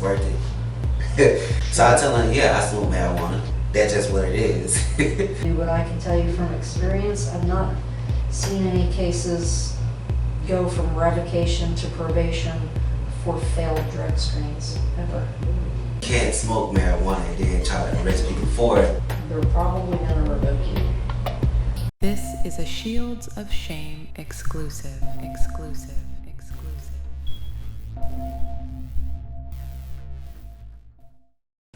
worth it. So I tell them, yeah, I smoke marijuana. That's just what it is. What I can tell you from experience, I've not seen any cases go from revocation to probation for failed drug screens, ever. Can't smoke marijuana and then try to arrest people for it. They're probably gonna revoke you. This is a Shields of Shame exclusive.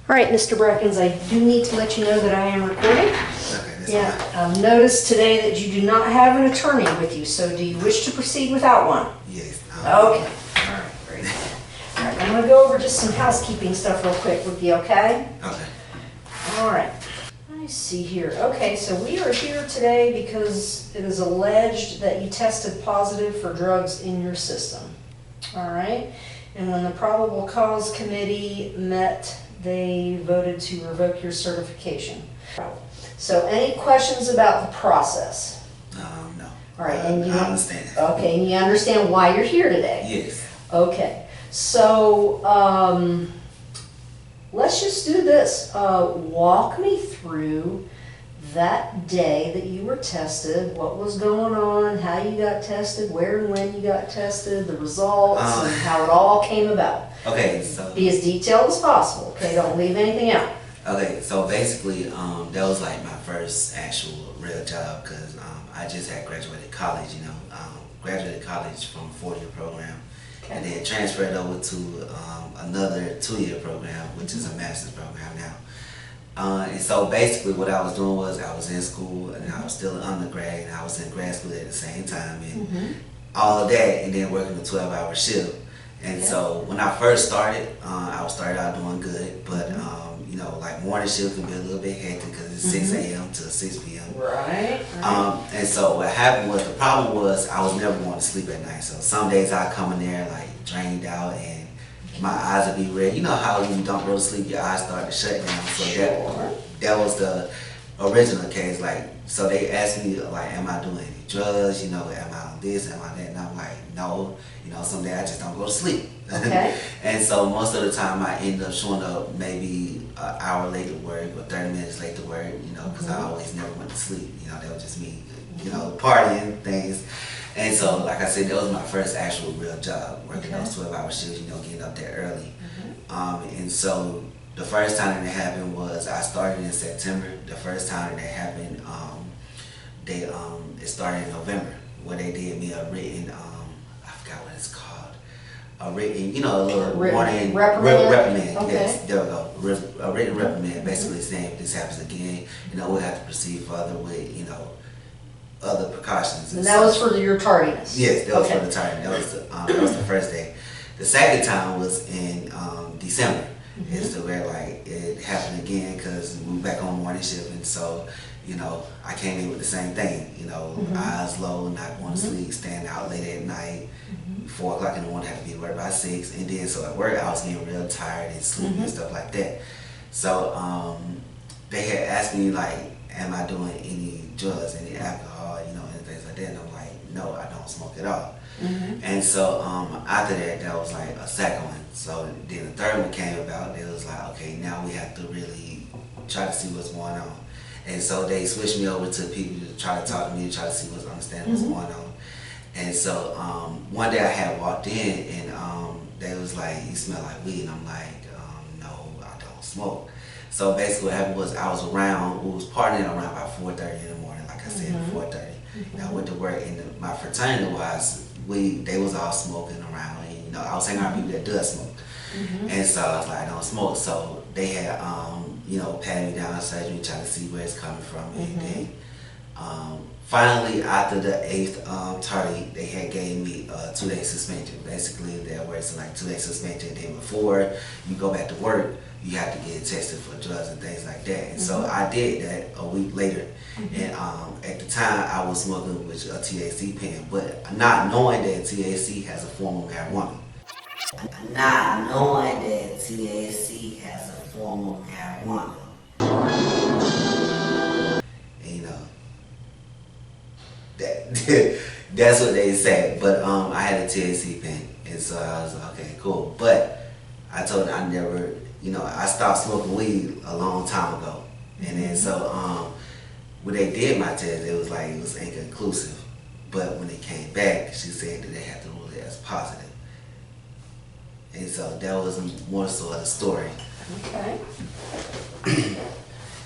All right, Mr. Brackens, I do need to let you know that I am recording. Okay, I've noticed today that you do not have an attorney with you, so do you wish to proceed without one? Yes. Okay. All right, very good. All right, I'm going to go over just some housekeeping stuff real quick with you, okay? Okay. All right. I see here. Okay, so we are here today because it is alleged that you tested positive for drugs in your system. All right? And when the probable cause committee met, they voted to revoke your certification. So any questions about the process? No. All right, and I understand. Okay, and you understand why you're here today? Yes. Okay, so let's just do this. Walk me through that day that you were tested, what was going on, how you got tested, where and when you got tested, the results, and how it all came about. Okay, so Be as detailed as possible, okay? Don't leave anything out. okay, so basically, that was like my first actual real job because I just had graduated college. Graduated college from a 4-year program, Okay. and then transferred over to another 2-year program, which is a master's program now. And so basically what I was doing was I was in school and I was still an undergrad and I was in grad school at the same time and all of that, and then working a 12-hour shift. And so when I first started, I started out doing good, but like morning shift can be a little bit hectic because it's 6 a.m. to 6 p.m. Right. And so what happened was, the problem was I was never going to sleep at night. So some days I come in there like drained out and my eyes would be red. You know how when you don't go to sleep, your eyes start to shut down. So that was the original case. Like, so they asked me like, am I doing any drugs? Am I on this? Am I that? And I'm like, no. Someday I just don't go to sleep. Okay. And so most of the time I end up showing up maybe an hour late to work or 30 minutes late to work, because I always never went to sleep. That was just me, partying things. And so, like I said, that was my first actual real job, working those 12-hour shifts, getting up there early. And so the first time that it happened was I started in September. The first time that it happened, it started in November, where they did me a written, I forgot what it's called, a written, a little warning, reprimand. Okay. Yes, there we go. A written reprimand, basically saying if this happens again, we'll have to proceed further with, other precautions. And that was for your tardiness? Yes, that was for the tardiness. That was the first day. The second time was in December. It's to where like it happened again because we were back on morning shift, and so I came in with the same thing. Eyes low, not going to sleep, staying out late at night. 4 o'clock in the morning, had to be at work by 6, and then so at work I was getting real tired and sleepy and stuff like that. So they had asked me like, am I doing any drugs, any alcohol, and things like that, and I'm like, no, I don't smoke at all. And so after that was like a second one. So then the third one came about. It was like, okay, now we have to really try to see what's going on. And so they switched me over to people to try to talk to me, to try to see what's going on. And so one day I had walked in and they was like, you smell like weed, and I'm like, no, I don't smoke. So basically what happened was I was partying around about 4:30 in the morning, like I said, 4:30. And I went to work, and my fraternity was, they was all smoking around, and I was hanging around people that does smoke. And so I was like, I don't smoke. So they had patted me down surgery, trying to see where it's coming from. And then finally after the 8th tardy, they had gave me a 2-day suspension. Basically that works like 2-day suspension. Then before you go back to work, you have to get tested for drugs and things like that. And so I did that a week later. And at the time I was smoking with a THC pen, but not knowing that THC has a form of marijuana. Not knowing that THC has a form of marijuana. And, that's what they said. But I had a THC pen, and so I was like, okay, cool. But I told her I never, I stopped smoking weed a long time ago. And then so when they did my test, it was inconclusive. But when it came back, she said that they had to rule it as positive. And so that was more so of the story. Okay.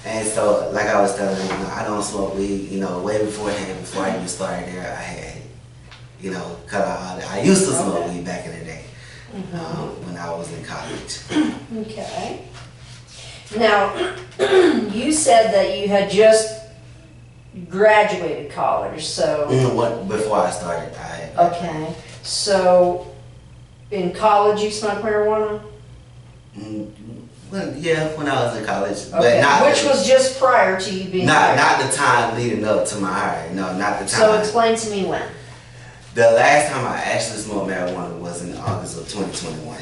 And so, like I was telling her, I don't smoke weed, way beforehand, before I even started there, I had, cut out. I used to smoke weed back in the day, when I was in college. Okay. Now, you said that you had just graduated college, so... Before I started, I had... Okay. So, in college you smoked marijuana? Well, yeah, when I was in college. Okay. But not... Which was just prior to you being hired? Not the time leading up to my hire. No, not the time. So, explain to me when. The last time I actually smoked marijuana was in August of 2021.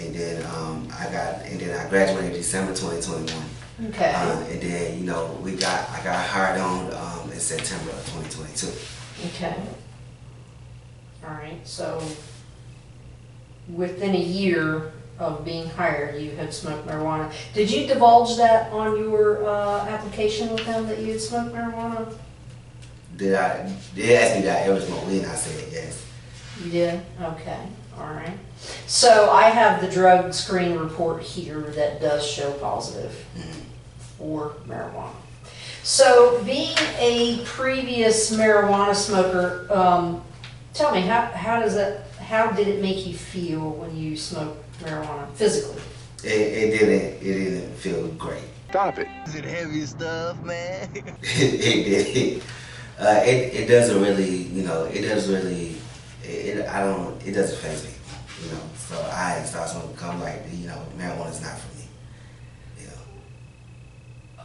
And then I graduated December 2021. Okay. And then I got hired on in September of 2022. Okay. All right. So within a year of being hired, you had smoked marijuana. Did you divulge that on your application with them that you had smoked marijuana? They asked me did I ever smoke weed, and I said yes. You did? Okay. All right. So I have the drug screen report here that does show positive for marijuana. So being a previous marijuana smoker, tell me, how did it make you feel when you smoked marijuana physically? It didn't feel great. Stop it. Is it heavy stuff, man? It doesn't really, it doesn't faze me, So I started smoking because I'm like, marijuana's not for me,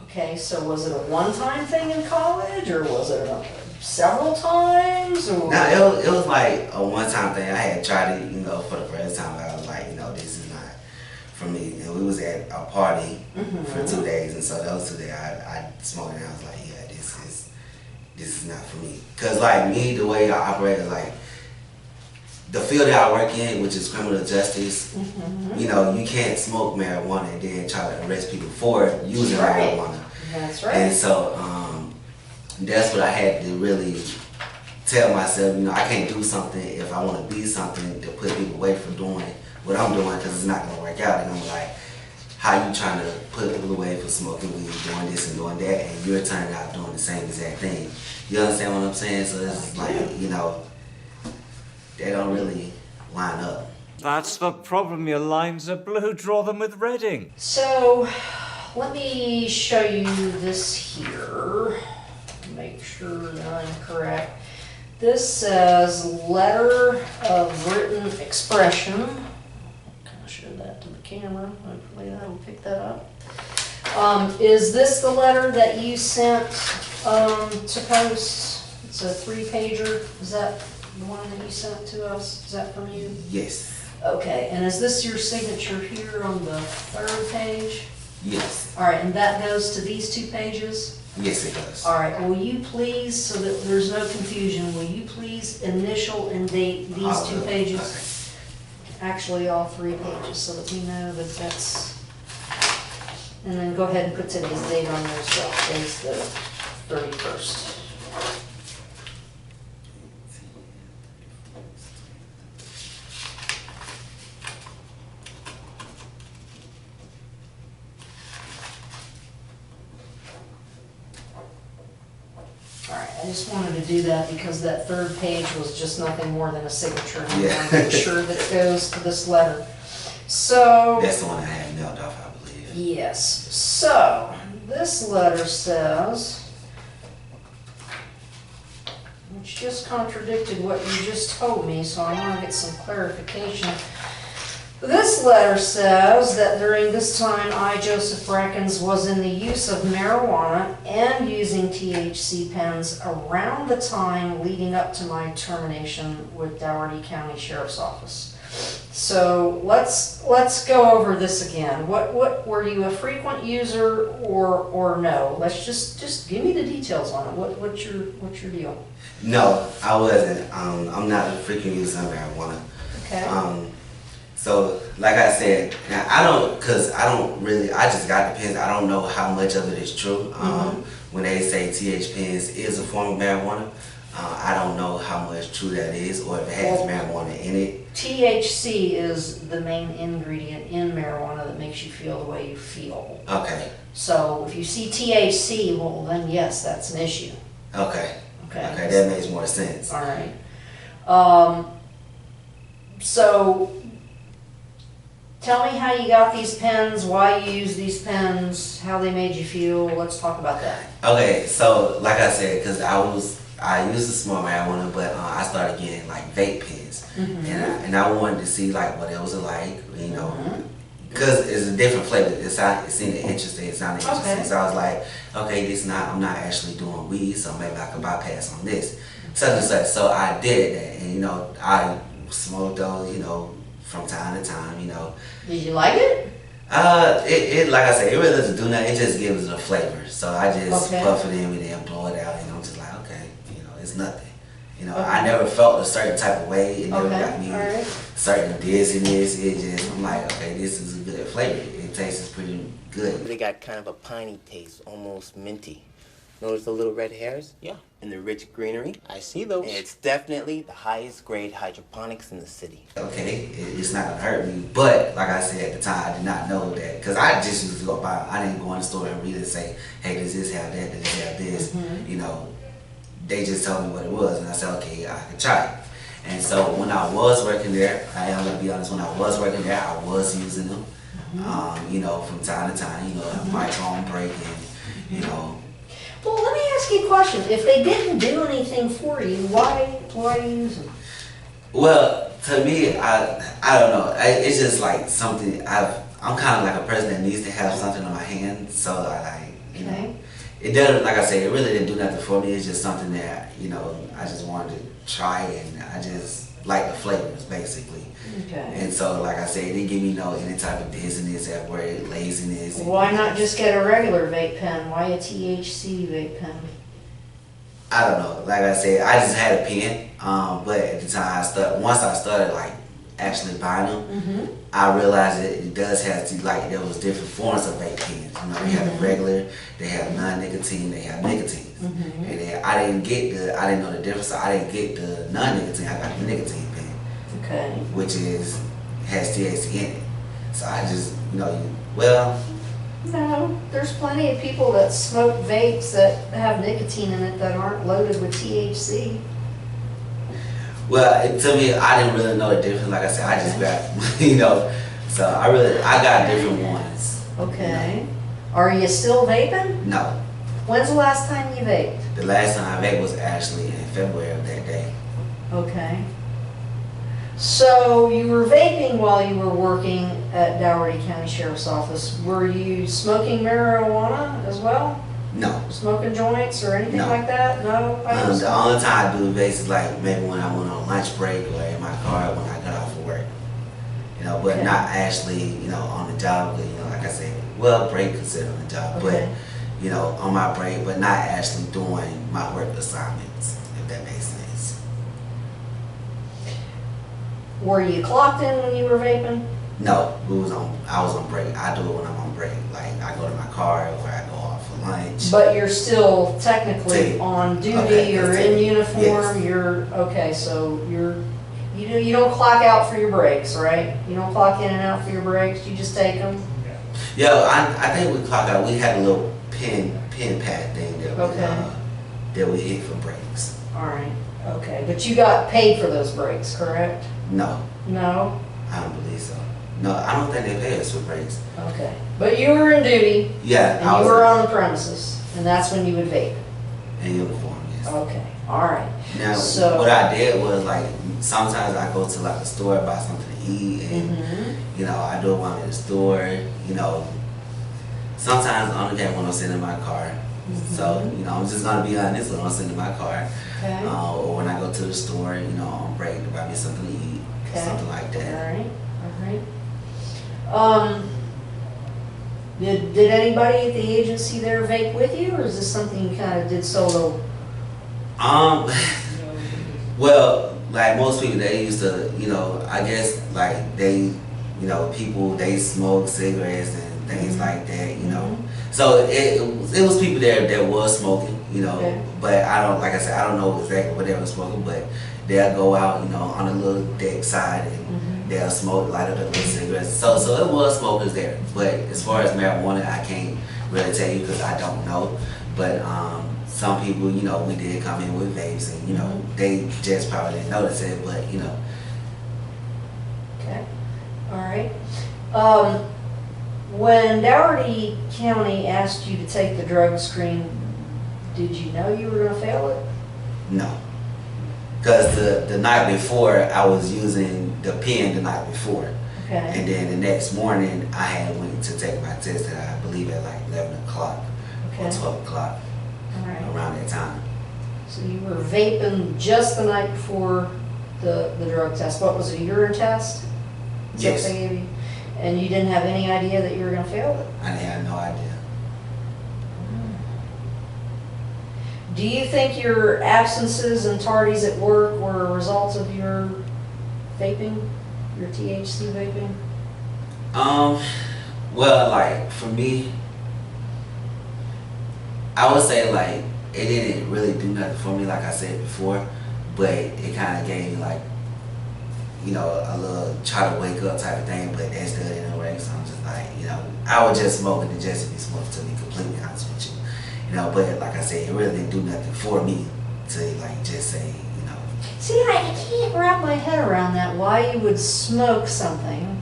Okay, so was it a one-time thing in college, or was it several times? Or? No, it was like a one-time thing. I had tried it, for the first time. I was like, this is not for me. And we was at a party for 2 days, and so those 2 days I smoked, and I was like, yeah, this is not for me. Cause like me, the way I operate is like the field that I work in, which is criminal justice. You can't smoke marijuana and then try to arrest people for using marijuana. That's right. And so that's what I had to really tell myself. I can't do something if I want to be something to put people away from doing what I'm doing, because it's not going to work out. And I'm like, how you trying to put people away from smoking weed, doing this and doing that, and you're turning out doing the same exact thing. You understand what I'm saying? So it's like, they don't really line up. That's the problem. Your lines are blue. Draw them with red ink. So, let me show you this here. Make sure that I'm correct. This says letter of written expression. Kind of show that to the camera. Hopefully that'll pick that up. Is this the letter that you sent to post? It's a 3-pager. Is that the one that you sent to us? Is that from you? Yes. Okay, and is this your signature here on the 3rd page? Yes. All right, and that goes to these 2 pages? Yes, it does. All right, will you please, so that there's no confusion, will you please initial and date these 2 pages? Actually, all 3 pages, so that we know that that's, and then go ahead and put today's date on there as well. Today's the 31st. I just wanted to do that because that 3rd page was just nothing more than a signature. And I want to make sure that it goes to this letter. So that's the one I had mailed off, I believe. Yes. So this letter says, which just contradicted what you just told me, so I want to get some clarification. This letter says that during this time, I, Joseph Brackens, was in the use of marijuana and using THC pens around the time leading up to my termination with Dougherty County Sheriff's Office. So let's go over this again. What were you a frequent user or no? Let's just give me the details on it. What's your deal? No, I wasn't. I'm not a frequent user of marijuana. Okay. So, like I said, now I don't, cause I don't really, I just got the pens. I don't know how much of it is true. When they say TH pens is a form of marijuana, I don't know how much true that is, or if it has marijuana in it. THC is the main ingredient in marijuana that makes you feel the way you feel. Okay. So if you see THC, well then yes, that's an issue. Okay. Okay. Okay, that makes more sense. All right. So tell me how you got these pens, why you use these pens, how they made you feel. Let's talk about that. Okay, so like I said, because I used to smoke marijuana, but I started getting like vape pens, and I wanted to see like what it was like, you know, because it's a different flavor. It seemed interesting. It sounded interesting. Okay. So I was like, okay, I'm not actually doing weed, so maybe I could bypass on this, such and such. So I did that, and you know, I smoked those, you know, from time to time, you know. Did you like it? It like I said, it really doesn't do nothing. It just gives it a flavor. So I just puff it in and then blow it out, and I'm just like, okay, you know, it's nothing. You know, I never felt a certain type of way. It never got me certain dizziness. It just, I'm like, okay, this is a good flavor. It tastes pretty good. They got kind of a piney taste, almost minty. Notice the little red hairs? Yeah. And the rich greenery? I see those. It's definitely the highest grade hydroponics in the city. Okay, it's not gonna hurt me, but like I said at the time, I did not know that, because I just used to go by. I didn't go in the store and read it and say, hey, does this have that? Does this have this? You know, they just told me what it was, and I said, okay, I could try it. And so when I was working there, I am gonna be honest, when I was working there, I was using them. You know, from time to time, you know, my phone break and, you know. Well, let me ask you a question. If they didn't do anything for you, why use them? Well, to me, I don't know. It's just like something I'm kind of like a person that needs to have something on my hand. So I like, you know, it doesn't, like I said, it really didn't do nothing for me. It's just something that, you know, I just wanted to try, and I just like the flavors basically. Okay. And so, like I said, it didn't give me any type of dizziness at work, laziness. Why not just get a regular vape pen? Why a THC vape pen? I don't know. Like I said, I just had a pen, but at the time, once I started like actually buying them, I realized that it does have to, like, there was different forms of vape pens. You know, they have the regular, they have non-nicotine, they have nicotine. And then I didn't know the difference, so I didn't get the non-nicotine, I got the nicotine pen. Okay. Which has THC in it. So I just, No, there's plenty of people that smoke vapes that have nicotine in it that aren't loaded with THC. Well, to me, I didn't really know the difference. Like I said, I just got, you know, so I got different ones. Okay. You know. Are you still vaping? No. When's the last time you vaped? The last time I vaped was actually in February of that day. Okay. So you were vaping while you were working at Dougherty County Sheriff's Office. Were you smoking marijuana as well? No. Smoking joints or anything like that? No? The only time I do vapes is like maybe when I went on lunch break or in my car when I got off of work. You know, but not actually, you know, on the job. You know, like I said, break considered on the job, but you know, on my break, but not actually doing my work assignments, if that makes sense. Were you clocked in when you were vaping? No, I was on break. I do it when I'm on break. Like I go to my car or I go off for lunch. But you're still technically on duty. You're in uniform. Yes. You're okay. So you don't clock out for your breaks, right? You don't clock in and out for your breaks. You just take them. Yeah, I think we clock out. We had a little pin pad thing that we hit for breaks. All right. Okay, but you got paid for those breaks, correct? No. No? I don't believe so. No, I don't think they pay us for breaks. Okay. But you were in duty. Yeah. And you were on the premises, and that's when you would vape. In uniform, yes. Okay. All right. Now, what I did was, like, sometimes I go to, like, the store, buy something to eat, and, you know, I do it while I'm in the store, you know. Sometimes on the day when I'm sitting in my car. So, you know, I'm just going to be honest, when I'm sitting in my car. Okay. Or when I go to the store, you know, on break to buy me something to eat, something like that. All right. Did anybody at the agency there vape with you, or is this something you kind of did solo? Well, like most people, they used to, you know, I guess like they, you know, people they smoke cigarettes and things like that, you know. So it was people there that was smoking, you know. Okay. But I don't, like I said, I don't know exactly what they were smoking, but they'll go out, you know, on a little deck side and they'll smoke, light up their little cigarettes. So it was smokers there. But as far as marijuana, I can't really tell you because I don't know. But some people, you know, we did come in with vapes and, you know, they just probably didn't notice it, but, you know. Okay, all right. When Dougherty County asked you to take the drug screen, did you know you were gonna fail it? No. Because the night before, I was using the pen the night before. Okay. And then the next morning, I had went to take my test at, I believe, at like 11 o'clock or 12 o'clock, All right. around that time. So you were vaping just the night before the drug test. What was it, a urine test? Is that Yes. what they gave you? And you didn't have any idea that you were gonna fail it? I had no idea. Do you think your absences and tardies at work were a result of your vaping, your THC vaping? Well, like, for me, I would say, like, it didn't really do nothing for me, like I said before, but it kind of gave me, like, you know, a little try to wake up type of thing, but that still didn't work, so I'm just like, you know, I would just smoke it just to be smoked, to be completely honest with you. You know, but like I said, it really didn't do nothing for me to, like, just say, you know. See, I can't wrap my head around that, why you would smoke something,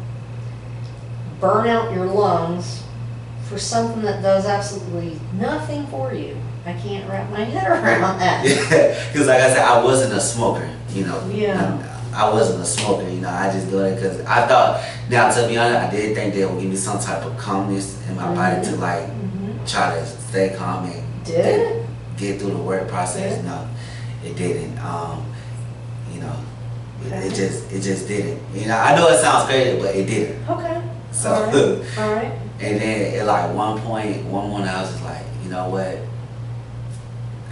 burn out your lungs for something that does absolutely nothing for you. I can't wrap my head around that. Yeah, because like I said, I wasn't a smoker, you know. Yeah. I wasn't a smoker, you know. I just do it because I thought, now to be honest, I did think they would give me some type of calmness in my body to, like, try to stay calm and Did it? get through the work process. Yeah. No, it didn't. You know, it just didn't. You know, I know it sounds crazy, but it didn't. Okay. So, All right. and then at like one morning, I was just like, you know what?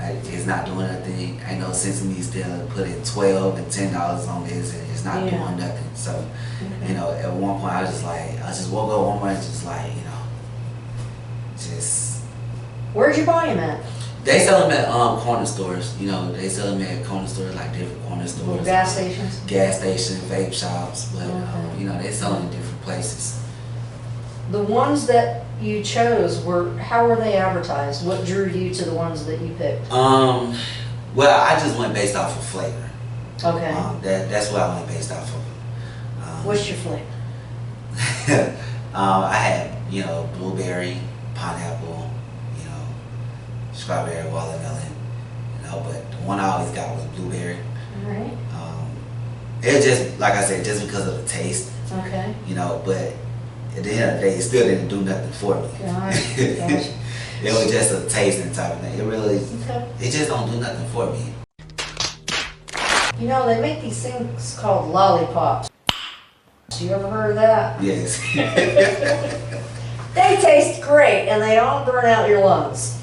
It's not doing nothing. Ain't no sense in me still putting $12 and $10 on this, and it's not doing nothing. So, you know, at one point I was just like, I just woke up one morning, just like, you know, just. Where'd you buy them at? They sell them at corner stores. You know, they sell them at corner stores, like different corner stores. Little gas stations? Gas stations, vape shops, but Okay. you know, they sell them in different places. The ones that you chose how were they advertised? What drew you to the ones that you picked? Well, I just went based off of flavor. Okay. That's what I went based off of. What's your flavor? I had, you know, blueberry, pineapple, you know, strawberry, watermelon, you know, but the one I always got was blueberry. All right. It just, like I said, just because of the taste, Okay. you know, but at the end of the day, it still didn't do nothing for me. Gotcha. It was just a tasting type of thing. It really, Okay. it just don't do nothing for me. You know, they make these things called lollipops. You ever heard of that? Yes. They taste great and they don't burn out your lungs.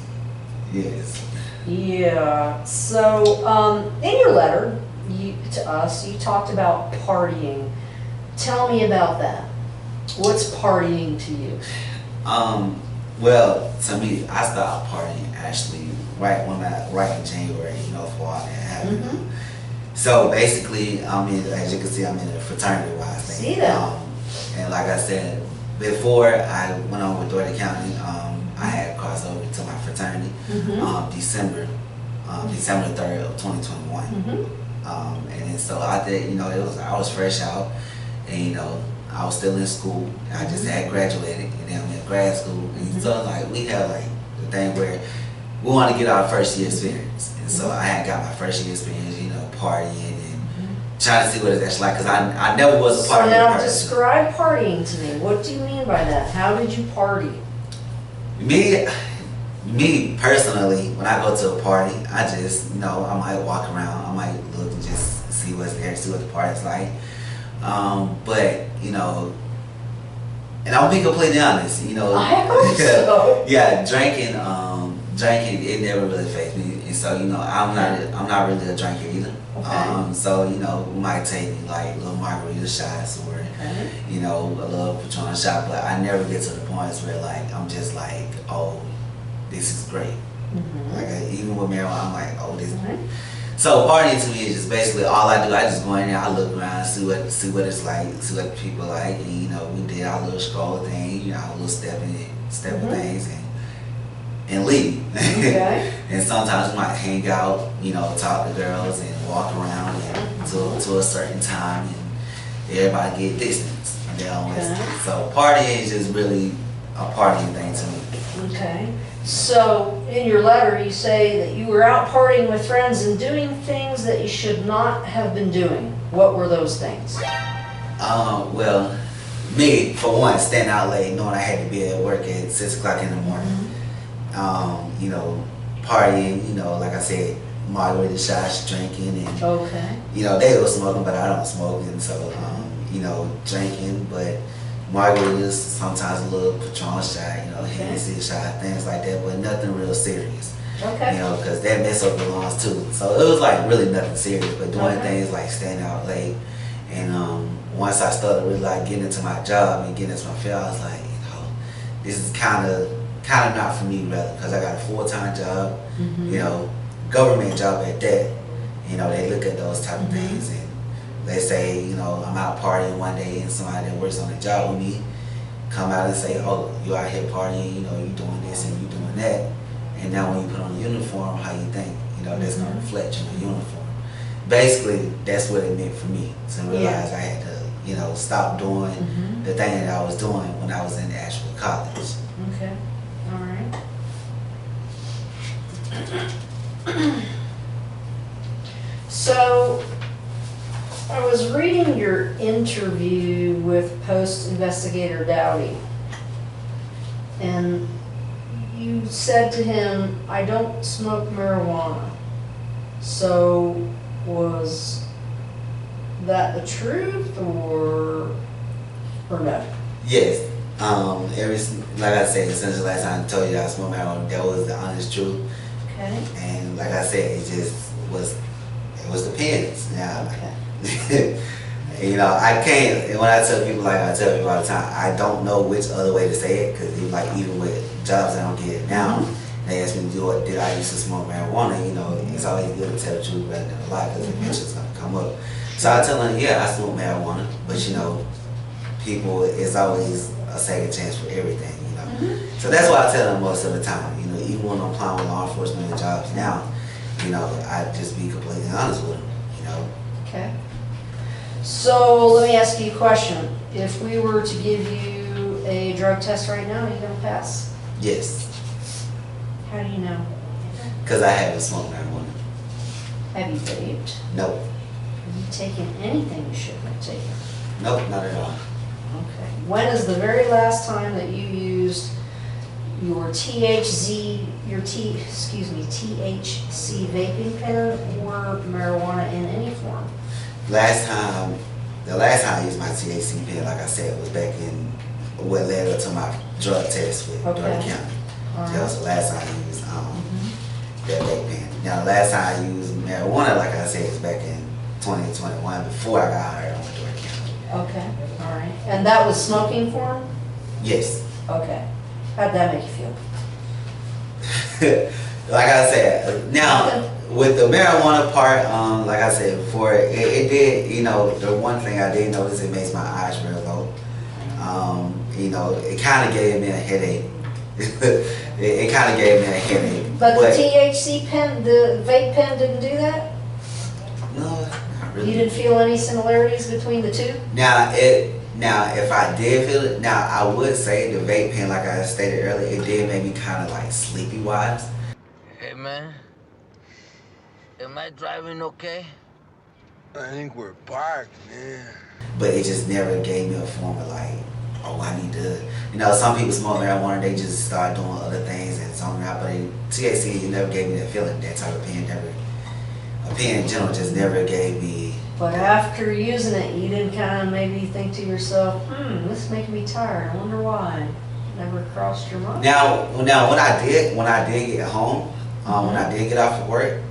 Yes. Yeah. So, in your letter to us, you talked about partying. Tell me about that. What's partying to you? Well, to me, I stopped partying actually right in January, you know, for all that happened. So basically, as you can see, I'm in a fraternity-wise thing. See that? And like I said, before I went on with Dougherty County, I had crossed over to my fraternity, December 3rd of 2021. And then so I did, you know, I was fresh out, and you know, I was still in school. I just had graduated, and then I'm in grad school. And so like we had like the thing where we want to get our first year experience, and so I had got my first year experience, you know, partying and trying to see what it's actually like, because I never was a party. So now person. describe partying to me. What do you mean by that? How did you party? Me personally, when I go to a party, I just, you know, I might walk around, I might look and just see what's there, see what the party's like. But, you know, and I'll be completely honest, you know. I hope so. Yeah, drinking, it never really fazed me. And so, you know, I'm not really a drinker either. Okay. So, you know, we might take like little margarita shots or, Okay. you know, a little Patron shot, but I never get to the points where like, I'm just like, oh, this is great. Like, even with marijuana, I'm like, oh, this is great. So partying to me is just basically all I do. I just go in there, I look around, see what it's like, see what people like, and you know, we did our little stroll thing, you know, our little stepping things, and leave. Okay. And sometimes we might hang out, you know, talk to girls and walk around and to a certain time, and everybody get distance. And they always, so partying is just really a partying thing to me. Okay. So in your letter, you say that you were out partying with friends and doing things that you should not have been doing. What were those things? Well, me, for one, staying out late, knowing I had to be at work at 6 o'clock in the morning. You know, partying, you know, like I said, margarita shots, drinking, and, Okay. you know, they were smoking, but I don't smoke, and so, you know, drinking, but margaritas, sometimes a little Patron shot, you know, Hennessy shot, things like that, but nothing real serious. Okay. You know, because that mess up the lungs too. So it was like really nothing serious, but doing things like staying out late. And once I started really like getting into my job and getting into my field, I was like, you know, this is kind of not for me, rather, because I got a full-time job, you know, government job at that. You know, they look at those type of things, and they say, you know, I'm out partying one day and somebody that works on the job with me come out and say, oh, you out here partying, you know, you doing this and you doing that. And now when you put on a uniform, how you think, you know, that's going to reflect in the uniform. Basically, that's what it meant for me, to realize I had to, you know, stop doing the thing that I was doing when I was in actual college. Okay. All right. So, I was reading your interview with Post Investigator Dowdy, and you said to him, I don't smoke marijuana. So, was that the truth, or no? Yes. Like I said, since the last time I told you that I smoked marijuana, that was the honest truth. Okay. And like I said, it was the pens. Now, Okay. you know, I can't, and when I tell people, like I tell people all the time, I don't know which other way to say it, because like even with jobs I don't get now, they ask me, did I used to smoke marijuana? You know, it's always good to tell the truth rather than a lie, because eventually it's going to come up. So I tell them, yeah, I smoke marijuana, but you know, people, it's always a second chance for everything, you know. So that's why I tell them most of the time, you know, even when I'm applying with law enforcement jobs now, you know, I just be completely honest with them, you know. Okay. So let me ask you a question. If we were to give you a drug test right now, are you going to pass? Yes, How do you know? because I haven't smoked marijuana. Have you vaped? Nope, Have you taken anything you shouldn't have taken? nope, not at all. Okay. When is the very last time that you used your THC vaping pen or marijuana in any form? The last time I used my THC pen, like I said, was back in what led up to my drug test with Dougherty County. That was the last time I used that vape pen. Now, the last time I used marijuana, like I said, was back in 2021, before I got hired on with Dougherty County. Okay, all right. And that was smoking form? Yes. Okay. How'd that make you feel? Like I said, now with the marijuana part, like I said before, it did, you know, the one thing I did notice, it makes my eyes real low. You know, it kind of gave me a headache. it kind of gave me a headache. But the THC pen, the vape pen didn't do that? No, not really. You didn't feel any similarities between the two? Now, if I did feel it, now I would say the vape pen, like I stated earlier, it did make me kind of like sleepy wise. Hey, man. Am I driving okay? I think we're parked, man. But it just never gave me a form of like, oh, I need to, you know, some people smoke marijuana, they just start doing other things and something out, but THC, it never gave me that feeling. That type of pen a pen in general just never gave me. But after using it, you didn't kind of maybe think to yourself, this is making me tired, I wonder why. Never crossed your mind? Now when I did get home, when I did get off of work,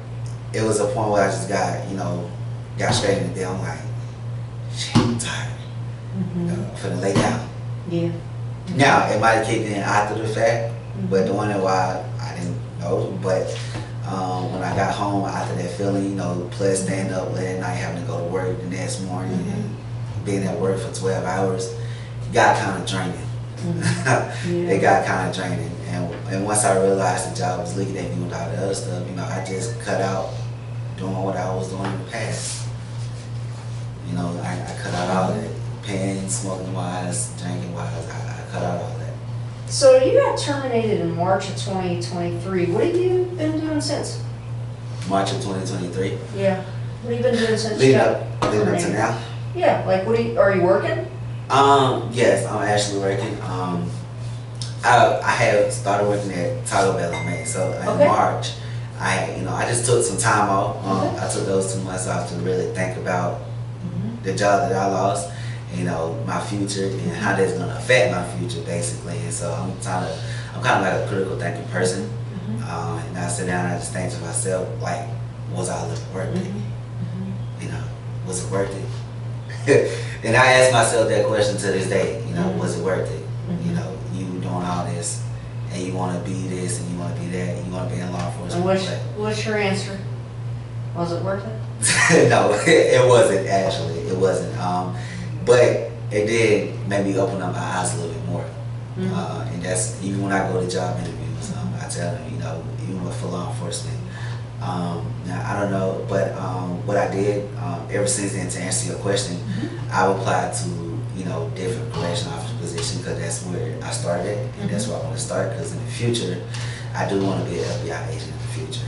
it was a point where I just got, got straight in the bed. I'm like, shit, I'm tired. I'm finna lay down. Yeah. Now, it might have kicked in after the fact, but doing it while I didn't know. But when I got home after that feeling, plus staying up late at night, having to go to work the next morning, and being at work for 12 hours, got kind of draining. It got kind of draining. And once I realized the job was looking at me with all the other stuff, I just cut out doing what I was doing in the past. I cut out all that. Pen, smoking wise, drinking wise, I cut out all that. So you got terminated in March of 2023. What have you been doing since? March of 2023. Yeah. What have you been doing since? Leading up to now. Yeah. Like, are you working? Yes, I'm actually working. I had started working at Taco Bell in May, so in March, I just took some time off. I took those 2 months off to really think about the job that I lost, my future and how that's gonna affect my future, basically. And so I'm kind of like a critical thinking person, and I sit down and I just think to myself, like, was I worth it? Was it worth it? And I ask myself that question to this day. Was it worth it? You doing all this, and you want to be this, and you want to be that, and you want to be in law enforcement. And what's your answer? Was it worth it? No, it wasn't actually. It wasn't. But it did make me open up my eyes a little bit more. And that's even when I go to job interviews. I tell them, even for law enforcement. Now I don't know, but what I did ever since then, to answer your question, I've applied to different correction officer positions because that's where I started, and that's where I want to start. Because in the future, I do want to be an FBI agent in the future.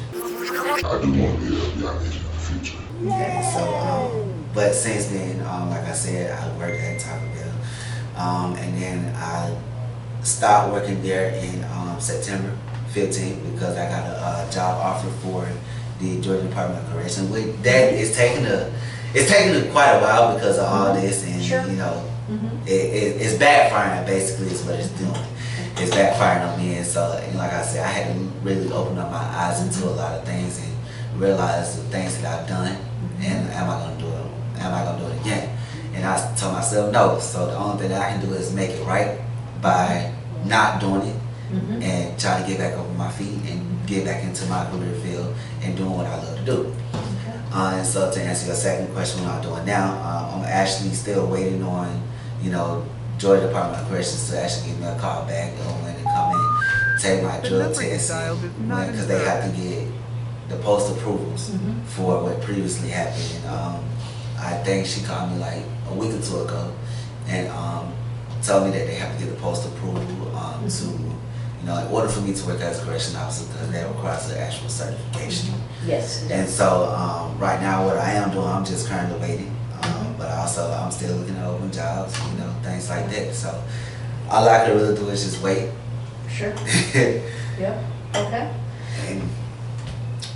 And so, but since then, like I said, I worked at Taco Bell, and then I stopped working there in September 15th because I got a job offer for the Georgia Department of Correction. That is taking quite a while because of all this, and it's backfiring. Basically, is what it's doing. It's backfiring on me, and so, like I said, I had to really open up my eyes into a lot of things and realize the things that I've done, and am I gonna do it? Am I gonna do it again? And I told myself no. So the only thing that I can do is make it right by not doing it, and try to get back up on my feet and get back into my career field and doing what I love to do. And so to answer your second question, what I'm doing now, I'm actually still waiting on, Georgia Department of Corrections to actually give me a call back when they come in, take my drug test, because they have to get the post approvals for what previously happened. And I think she called me like a week or two ago and told me that they have to get the post approval to, in order for me to work as a correction officer, because that requires the actual certification. Yes. And so right now what I am doing, I'm just currently waiting. But also I'm still looking at open jobs, things like that. So all I can really do is just wait. Sure. Yeah. Okay. And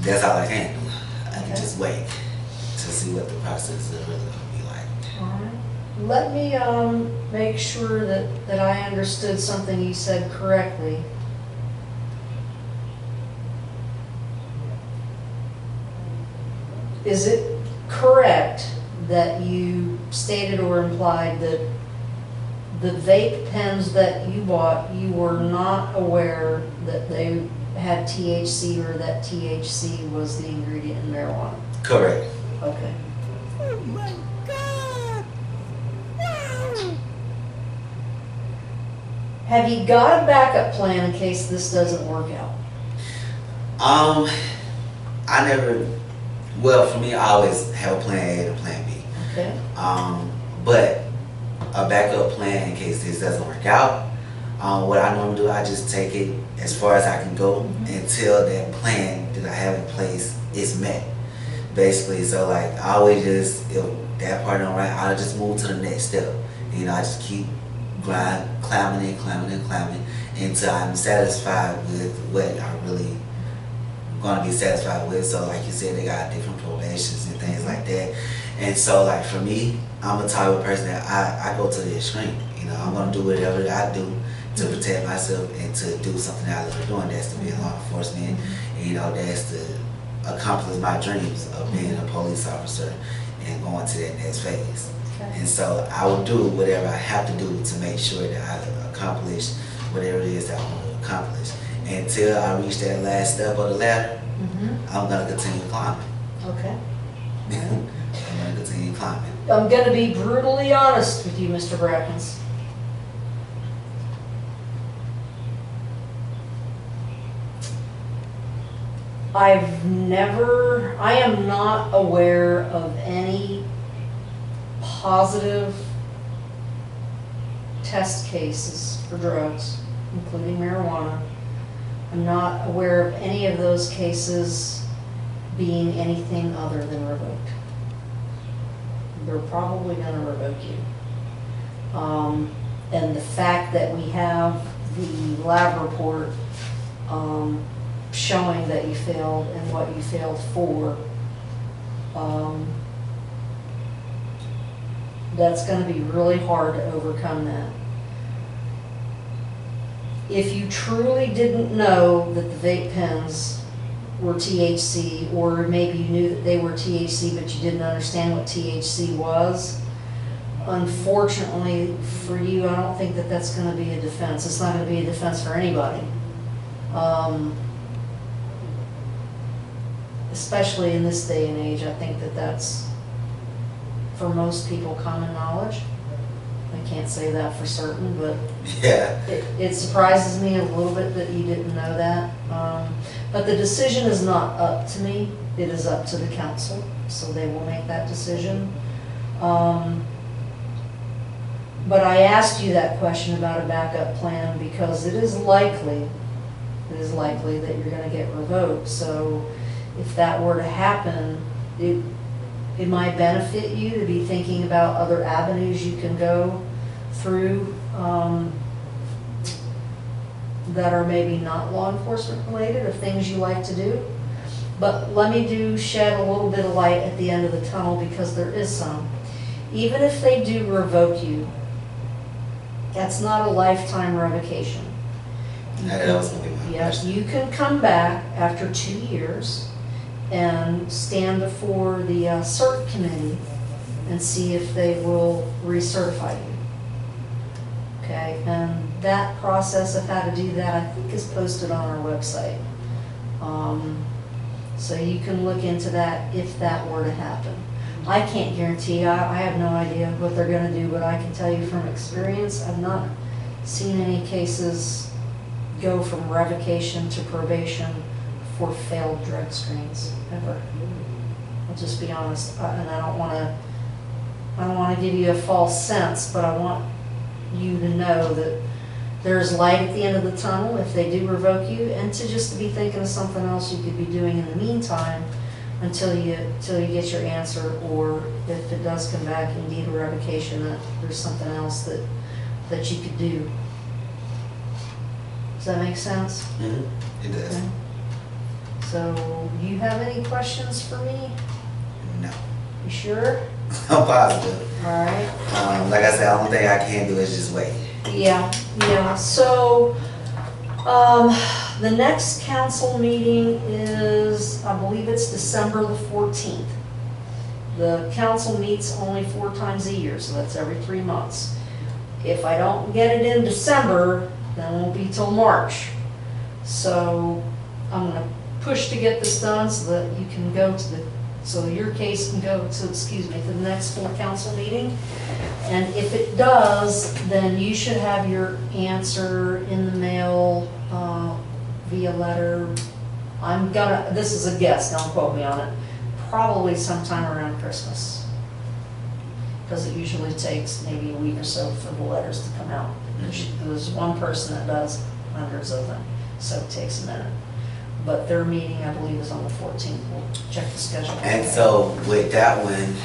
that's all I can do. I can just wait to see what the process is really going to be like. All right. Let me make sure that I understood something you said correctly. Is it correct that you stated or implied that the vape pens that you bought, you were not aware that they had THC or that THC was the ingredient in marijuana? Correct. Okay. Oh my God! No! Have you got a backup plan in case this doesn't work out? I never, well, for me, I always have a plan A and a plan B. Okay. But a backup plan in case this doesn't work out. What I normally do, I just take it as far as I can go until that plan that I have in place is met. Basically, so like I always just, if that part don't right, I'll just move to the next step. I just keep climbing until I'm satisfied with what I really gonna be satisfied with. So like you said, they got different probations and things like that. And so like for me, I'm a type of person that I go to the extreme. I'm gonna do whatever I do to protect myself and to do something that I love doing. That's to be in law enforcement. That's to accomplish my dreams of being a police officer and going to that next phase. Okay. And so I will do whatever I have to do to make sure that I accomplish whatever it is that I want to accomplish. Until I reach that last step of the ladder, I'm going to continue climbing. Okay. I'm going to continue climbing. I'm going to be brutally honest with you, Mr. Brackens. I am not aware of any positive test cases for drugs, including marijuana. I'm not aware of any of those cases being anything other than revoked. They're probably going to revoke you. And the fact that we have the lab report showing that you failed and what you failed for, that's going to be really hard to overcome that. If you truly didn't know that the vape pens were THC, or maybe you knew that they were THC but you didn't understand what THC was, unfortunately for you, I don't think that that's going to be a defense. It's not going to be a defense for anybody. Especially in this day and age, I think that that's, for most people, common knowledge. I can't say that for certain, but Yeah. it surprises me a little bit that you didn't know that. But the decision is not up to me, it is up to the council, so they will make that decision. But I asked you that question about a backup plan because it is likely that you're gonna get revoked. So if that were to happen, it might benefit you to be thinking about other avenues you can go through that are maybe not law enforcement related, or things you like to do. But let me shed a little bit of light at the end of the tunnel, because there is some. Even if they do revoke you, that's not a lifetime revocation. That was going to be my Yes, question. you can come back after 2 years and stand before the cert committee and see if they will recertify you. Okay, and that process of how to do that, I think, is posted on our website. So you can look into that if that were to happen. I can't guarantee, I have no idea what they're gonna do, but I can tell you from experience, I've not seen any cases go from revocation to probation for failed drug screens, ever. I'll just be honest, and I don't wanna give you a false sense, but I want you to know that there's light at the end of the tunnel if they do revoke you, and to just be thinking of something else you could be doing in the meantime until you get your answer, or if it does come back indeed a revocation, that there's something else that you could do. Does that make sense? Mm-hmm. It does. Okay. So, you have any questions for me? No. You sure? I'm positive. All right. Like I said, the only thing I can do is just wait. Yeah. So, the next council meeting is, I believe it's December the 14th. The council meets only 4 times a year, so that's every 3 months. If I don't get it in December, then it won't be till March. So I'm gonna push to get this done so that you can go to so your case can go to, the next full council meeting. And if it does, then you should have your answer in the mail, via letter. This is a guess, don't quote me on it, probably sometime around Christmas. Because it usually takes maybe a week or so for the letters to come out. There's one person that does hundreds of them, so it takes a minute. But their meeting, I believe, is on the 14th. We'll check the schedule. And so with that one,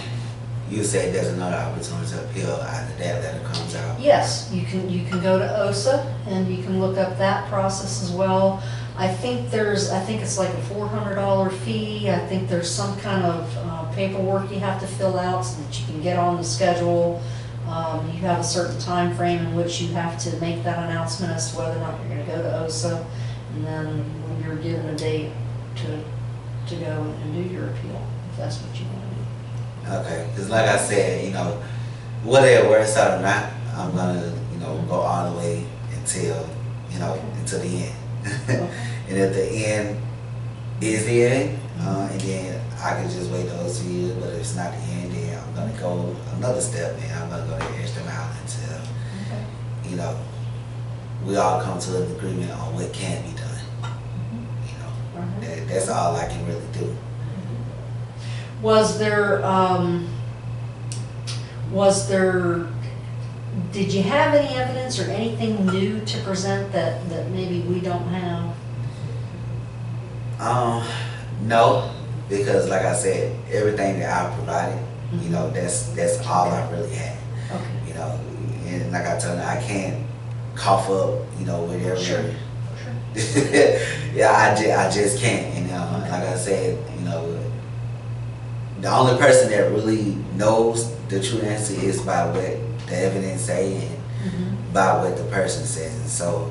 you say there's another opportunity to appeal after that letter comes out. Yes, you can go to OSA and you can look up that process as well. I think it's like a $400 fee. I think there's some kind of paperwork you have to fill out so that you can get on the schedule. You have a certain time frame in which you have to make that announcement as to whether or not you're going to go to OSA, and then when you're given a date to to go and do your appeal, if that's what you want to do. Okay, because like I said, you know, whether it works out or not, I'm gonna, you know, go all the way until, you know, until the end. And if the end is the end, and then I can just wait those 2 years, but if it's not the end, then I'm gonna go another step, and I'm gonna go the extra mile until, you know, we all come to an agreement on what can be done. You know, that's all I can really do. Was there, did you have any evidence or anything new to present that maybe we don't have? No, because like I said, everything that I provided, you know, that's all I really had. Okay. You know, and like I told you, I can't cough up, you know, whatever. Sure. Yeah, I just can't. And like I said, you know, the only person that really knows the true answer is by what the evidence say and by what the person says. And so,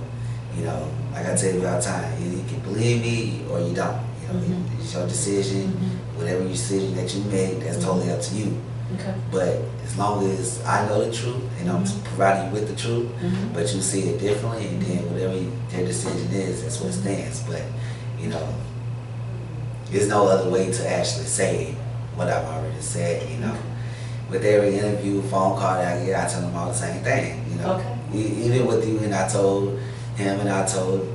you know, like I tell you all the time, you can believe me or you don't. You know, it's your decision. Whatever decision that you make, that's totally up to you. Okay. But as long as I know the truth and I'm providing you with the truth, but you see it differently, and then whatever their decision is, that's what stands. But, you know, there's no other way to actually say what I've already said, you know. With every interview, phone call that I get, I tell them all the same thing, you know. Okay. Even with you, and I told him and I told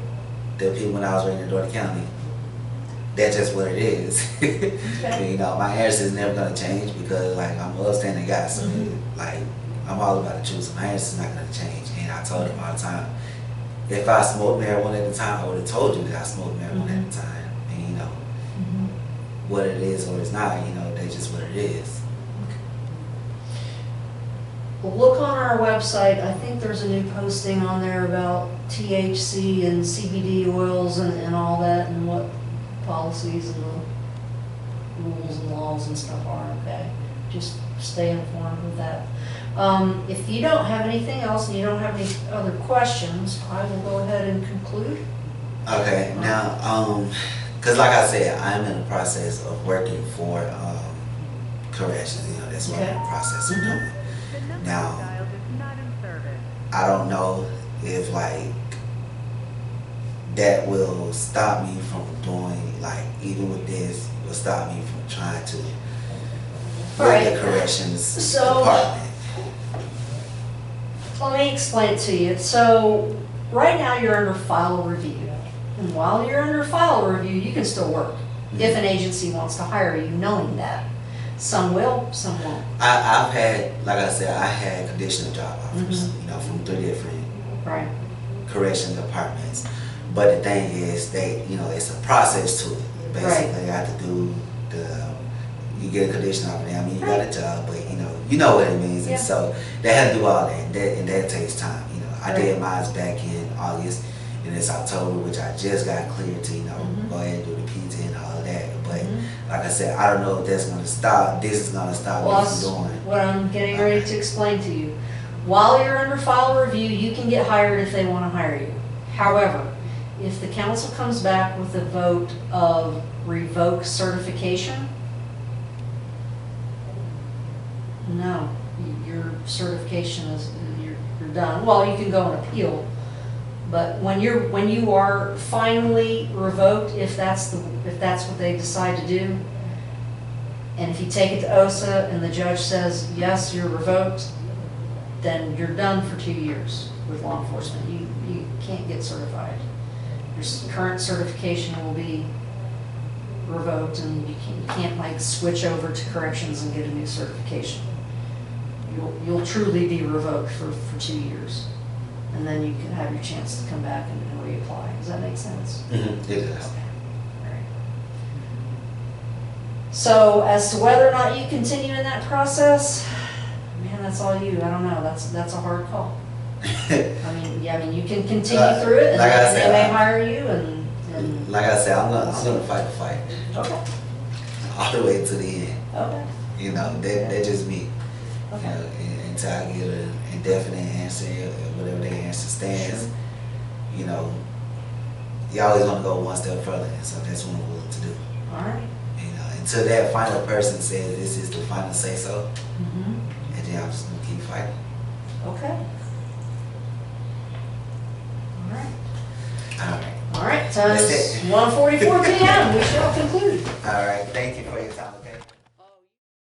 the people when I was running in Dorothy County, that's just what it is. Okay. You know, my answer is never going to change because, like, I'm an upstanding guy, so, like, I'm all about the truth, so my answer is not going to change. And I told him all the time, if I smoked marijuana at the time, I would have told you that I smoked marijuana at the time. And, you know, what it is or it's not, you know, that's just what it is. Well, look on our website. I think there's a new posting on there about THC and CBD oils and all that, and what policies and the rules and laws and stuff are. Okay, just stay informed with that. If you don't have anything else and you don't have any other questions, I will go ahead and conclude. Okay. Now, because like I said, I'm in the process of working for corrections. You know, that's what I'm in the process of doing. Now, I don't know if like that will stop me from doing, like, even with this, will stop me from trying to work the corrections department. Let me explain it to you. So right now you're under file review. And while you're under file review, you can still work if an agency wants to hire you, knowing that. Some will, some won't. I've had, like I said, I had conditional job offers, you know, from 3 different correction departments. But the thing is, you know, it's a process to it. Basically, you have to do you get a conditional offer. I mean, you got a job, but you know what it means. And so they had to do all that, and that takes time. You know, I did mine back in August, and it's October, which I just got cleared to, go ahead and do the PT and all of that. But like I said, I don't know if that's going to stop. This is going to stop me from doing what I'm getting ready to explain to you. While you're under file review, you can get hired if they want to hire you. However, if the council comes back with a vote of revoke certification, no, your certification is you're done. Well, you can go and appeal, but when you are finally revoked, if that's what they decide to do, and if you take it to OSA and the judge says yes, you're revoked, then you're done for 2 years with law enforcement. You can't get certified. Your current certification will be revoked, and you can't like switch over to corrections and get a new certification. You'll truly be revoked for 2 years, and then you can have your chance to come back and reapply. Does that make sense? Mm-hmm. It does. Okay. All right. So as to whether or not you continue in that process, man, that's all you. I don't know. That's a hard call. I mean, you can continue through it, and like they may hire you. And like I said, I'm gonna fight the fight. Okay. All the way to the end. Okay. You know, that's just me. Okay. You know, until I get an indefinite answer, whatever their answer stands. Sure. You know, you always want to go one step further, and so that's what I'm willing to do. All right. You know, until that final person says this is the final say so, Mm-hmm. and then I'm just gonna keep fighting. Okay. All right. All right. All right, time That's is it. 1:44 p.m. We shall conclude. All right. Thank you for your time. Okay.